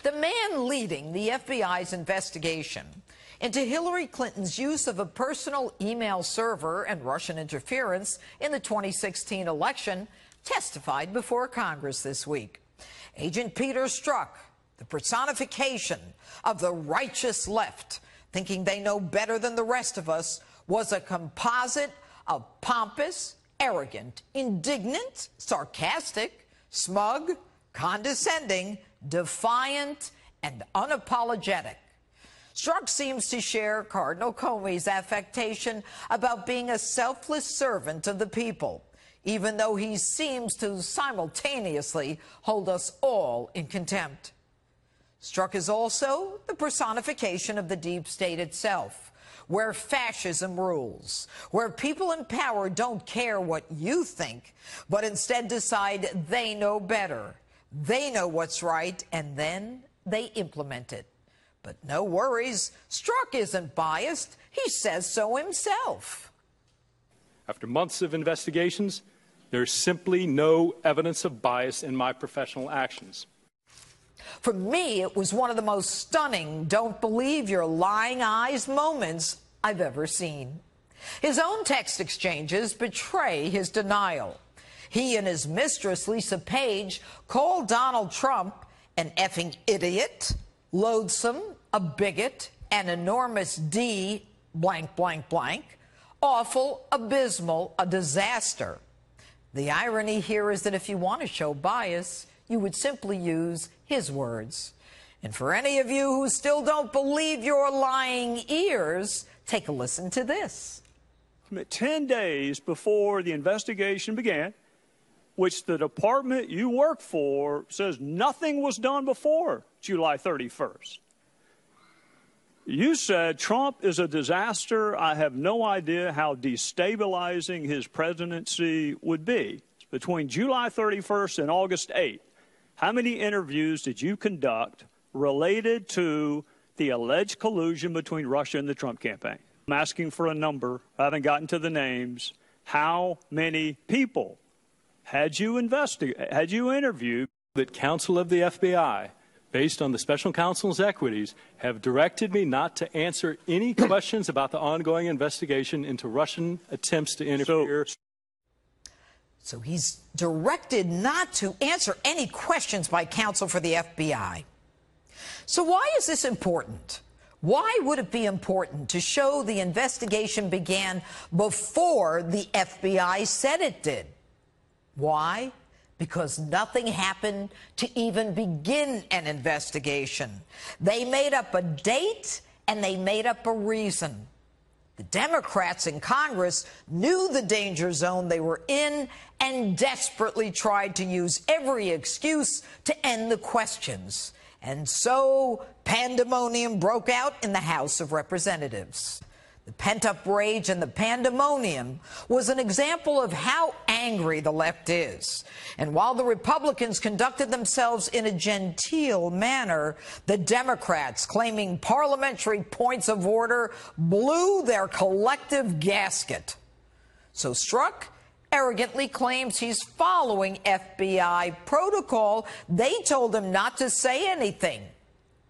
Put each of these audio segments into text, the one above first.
The man leading the FBI's investigation into Hillary Clinton's use of a personal email server and Russian interference in the 2016 election testified before Congress this week. Agent Peter Strzok, the personification of the righteous left, thinking they know better than the rest of us, was a composite of pompous, arrogant, indignant, sarcastic, smug, condescending, defiant, and unapologetic. Strzok seems to share Cardinal Comey's affectation about being a selfless servant of the people, even though he seems to simultaneously hold us all in contempt. Strzok is also the personification of the deep state itself, where fascism rules, where people in power don't care what you think, but instead decide they know better. They know what's right, and then they implement it. But no worries, Strzok isn't biased. He says so himself. After months of investigations, there's simply no evidence of bias in my professional actions. For me, it was one of the most stunning, don't believe your lying eyes moments I've ever seen. His own text exchanges betray his denial. He and his mistress, Lisa Page, called Donald Trump an effing idiot, loathsome, a bigot, an enormous D, blank, blank, blank, awful, abysmal, a disaster. The irony here is that if you want to show bias, you would simply use his words. And for any of you who still don't believe your lying ears, take a listen to this. 10 days before the investigation began, which the department you work for says nothing was done before July 31st. You said Trump is a disaster. I have no idea how destabilizing his presidency would be. Between July 31st and August 8th, how many interviews did you conduct related to the alleged collusion between Russia and the Trump campaign? I'm asking for a number. I haven't gotten to the names. How many people had you interviewed? That counsel of the FBI, based on the special counsel's equities, have directed me not to answer any questions about the ongoing investigation into Russian attempts to interfere. So he's directed not to answer any questions by counsel for the FBI. So why is this important? Why would it be important to show the investigation began before the FBI said it did? Why? Because nothing happened to even begin an investigation. They made up a date and they made up a reason. The Democrats in Congress knew the danger zone they were in and desperately tried to use every excuse to end the questions. And so pandemonium broke out in the House of Representatives. The pent-up rage and the pandemonium was an example of how angry the left is. And while the Republicans conducted themselves in a genteel manner, the Democrats, claiming parliamentary points of order, blew their collective gasket. So Strzok arrogantly claims he's following FBI protocol. They told him not to say anything.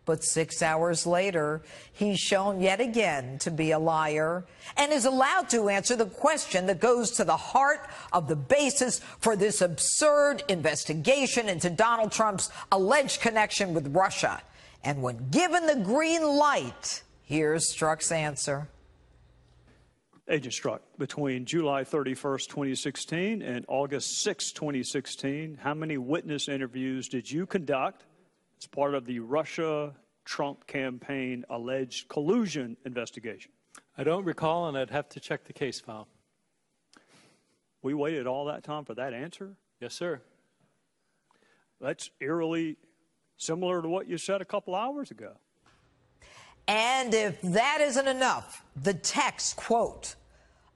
But 6 hours later, he's shown yet again to be a liar and is allowed to answer the question that goes to the heart of the basis for this absurd investigation into Donald Trump's alleged connection with Russia. And when given the green light, here's Strzok's answer. Agent Strzok, between July 31st, 2016 and August 6, 2016, how many witness interviews did you conduct as part of the Russia-Trump campaign alleged collusion investigation? I don't recall, and I'd have to check the case file. We waited all that time for that answer? Yes, sir. That's eerily similar to what you said a couple hours ago. And if that isn't enough, the text, quote,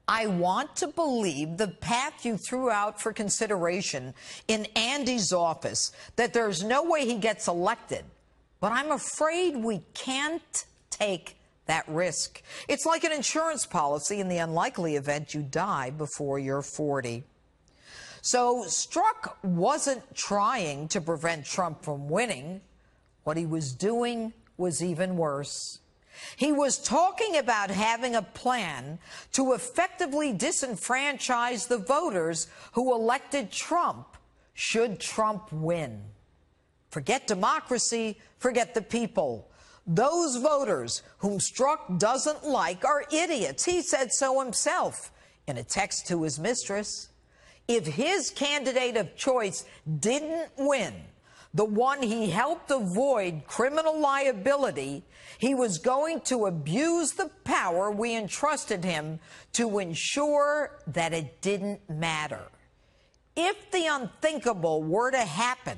I want to believe the path you threw out for consideration in Andy's office, that there's no way he gets elected. But I'm afraid we can't take that risk. It's like an insurance policy in the unlikely event you die before you're 40. So Strzok wasn't trying to prevent Trump from winning. What he was doing was even worse. He was talking about having a plan to effectively disenfranchise the voters who elected Trump should Trump win. Forget democracy, forget the people. Those voters whom Strzok doesn't like are idiots. He said so himself in a text to his mistress. If his candidate of choice didn't win, the one he helped avoid criminal liability, he was going to abuse the power we entrusted him to ensure that it didn't matter. If the unthinkable were to happen,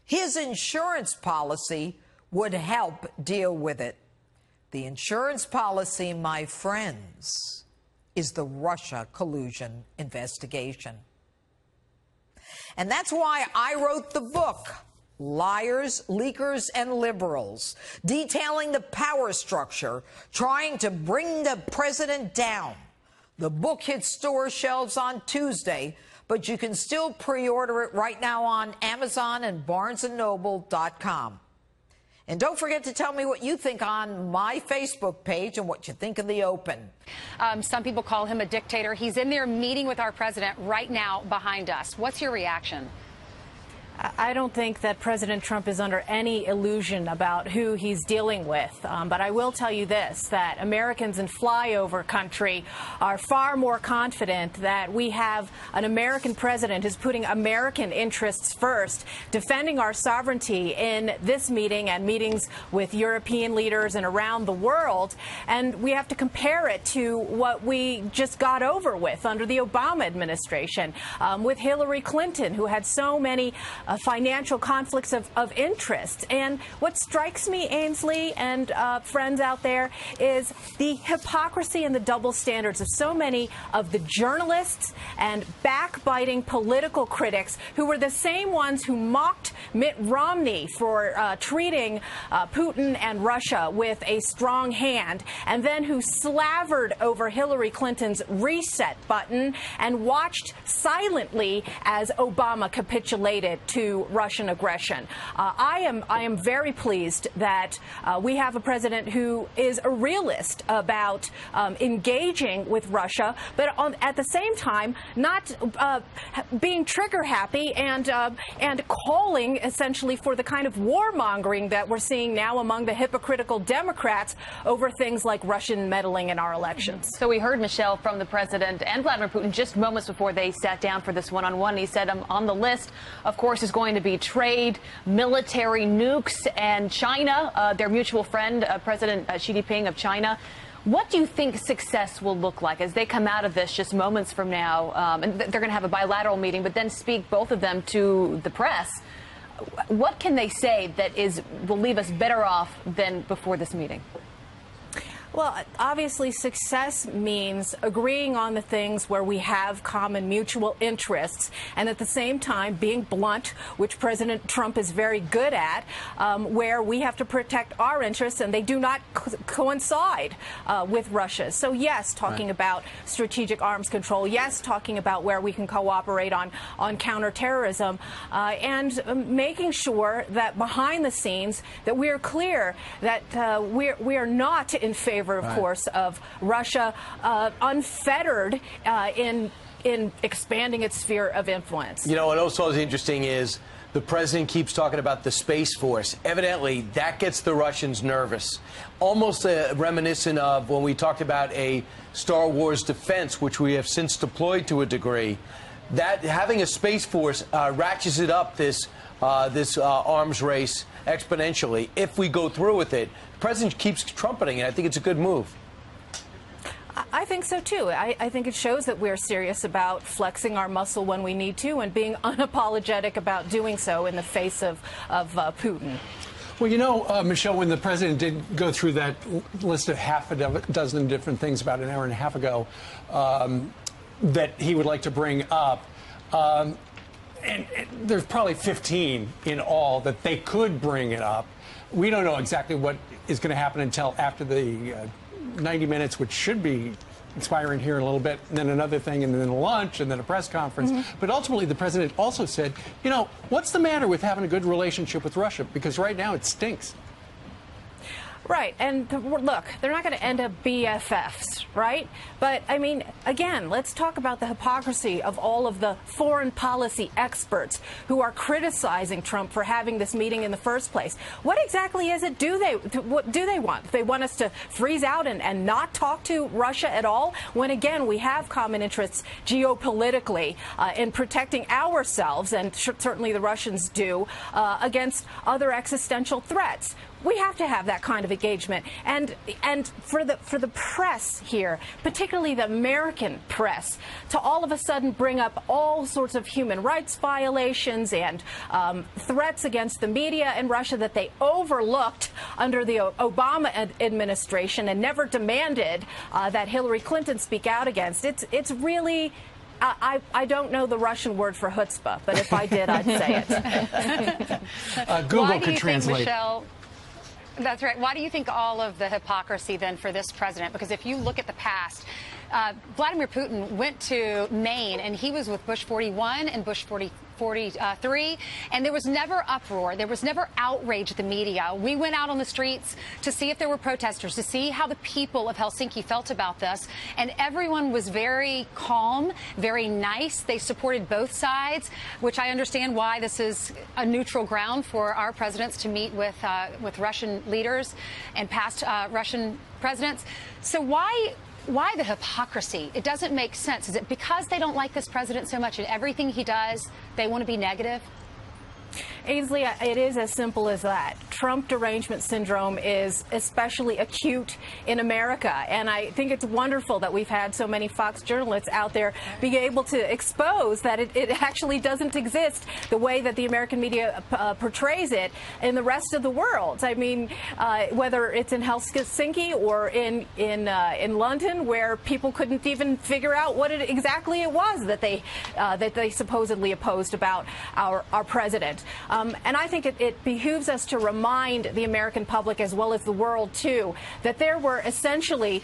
his insurance policy would help deal with it. The insurance policy, my friends, is the Russia collusion investigation. And that's why I wrote the book, Liars, Leakers, and Liberals, detailing the power structure trying to bring the president down. The book hits store shelves on Tuesday, but you can still pre-order it right now on Amazon and BarnesandNoble.com. And don't forget to tell me what you think on my Facebook page and what you think of the Open. Some people call him a dictator. He's in there meeting with our president right now behind us. What's your reaction? I don't think that President Trump is under any illusion about who he's dealing with. But I will tell you this, that Americans in flyover country are far more confident that we have an American president who's putting American interests first, defending our sovereignty in this meeting and meetings with European leaders and around the world. And we have to compare it to what we just got over with under the Obama administration with Hillary Clinton, who had so many financial conflicts of interest. And what strikes me, Ainsley and friends out there, is the hypocrisy and the double standards of so many of the journalists and backbiting political critics who were the same ones who mocked Mitt Romney for treating Putin and Russia with a strong hand, and then who slavered over Hillary Clinton's reset button and watched silently as Obama capitulated to Russian aggression. I am very pleased that we have a president who is a realist about engaging with Russia, but at the same time not being trigger happy and calling essentially for the kind of warmongering that we're seeing now among the hypocritical Democrats over things like Russian meddling in our elections. So we heard, Michelle, from the president and Vladimir Putin just moments before they sat down for this one-on-one. He said on the list, of course, is going to be trade, military nukes, and China, their mutual friend, President Xi Jinping of China. What do you think success will look like as they come out of this just moments from now? And they're going to have a bilateral meeting, but then speak, both of them, to the press. What can they say that will leave us better off than before this meeting? Well, obviously, success means agreeing on the things where we have common mutual interests, and at the same time being blunt, which President Trump is very good at, where we have to protect our interests, and they do not coincide with Russia's. So, yes, talking about strategic arms control, yes, talking about where we can cooperate on counterterrorism, and making sure that behind the scenes that we are clear that we are not in favor, of course, of Russia unfettered in expanding its sphere of influence. You know, what also is interesting is the president keeps talking about the Space Force. Evidently, that gets the Russians nervous. Almost reminiscent of when we talked about a Star Wars defense, which we have since deployed to a degree. That having a Space Force ratchets it up this arms race exponentially. If we go through with it, the president keeps trumpeting it. I think it's a good move. I think so, too. I think it shows that we're serious about flexing our muscle when we need to and being unapologetic about doing so in the face of Putin. Well, you know, Michelle, when the president did go through that list of half a dozen different things about an hour and a half ago that he would like to bring up, and there's probably 15 in all that they could bring it up. We don't know exactly what is going to happen until after the 90 minutes, which should be inspiring here in a little bit, and then another thing, and then a lunch, and then a press conference. But ultimately, the president also said, you know, what's the matter with having a good relationship with Russia? Because right now it stinks. Right. And look, they're not going to end up BFFs, right? But, I mean, again, let's talk about the hypocrisy of all of the foreign policy experts who are criticizing Trump for having this meeting in the first place. What exactly is it what do they want? They want us to freeze out and not talk to Russia at all? When, again, we have common interests geopolitically in protecting ourselves, and certainly the Russians do, against other existential threats. We have to have that kind of engagement, and for the press here, particularly the American press, to all of a sudden bring up all sorts of human rights violations and threats against the media in Russia that they overlooked under the Obama administration and never demanded that Hillary Clinton speak out against. It's really. I don't know the Russian word for chutzpah, but if I did, I'd say it. Google could translate. Michelle, that's right. Why do you think all of the hypocrisy then for this president? Because if you look at the past, Vladimir Putin went to Maine and he was with Bush 41 and Bush 43, and there was never uproar. There was never outrage at the media. We went out on the streets to see if there were protesters, to see how the people of Helsinki felt about this, and everyone was very calm, very nice. They supported both sides, which I understand why this is a neutral ground for our presidents to meet with Russian leaders and past Russian presidents. So why the hypocrisy? It doesn't make sense. Is it because they don't like this president so much and everything he does, they want to be negative? Ainsley, it is as simple as that. Trump derangement syndrome is especially acute in America, and I think it's wonderful that we've had so many Fox journalists out there being able to expose that it actually doesn't exist the way that the American media portrays it in the rest of the world. I mean, whether it's in Helsinki or in London, where people couldn't even figure out what exactly it was that they supposedly opposed about our president. And I think it behooves us to remind the American public, as well as the world, too, that there were essentially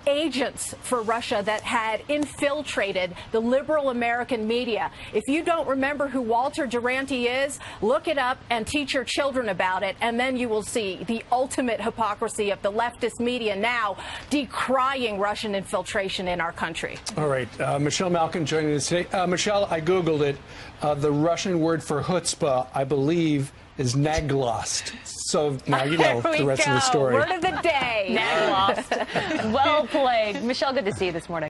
agents for Russia that had infiltrated the liberal American media. If you don't remember who Walter Duranty is, look it up and teach your children about it, and then you will see the ultimate hypocrisy of the leftist media now decrying Russian infiltration in our country. All right. Michelle Malkin joining us today. Michelle, I Googled it. The Russian word for chutzpah, I believe, is naglost. So now you know the rest of the story. Word of the day. Naglost. Well played. Michelle, good to see you this morning.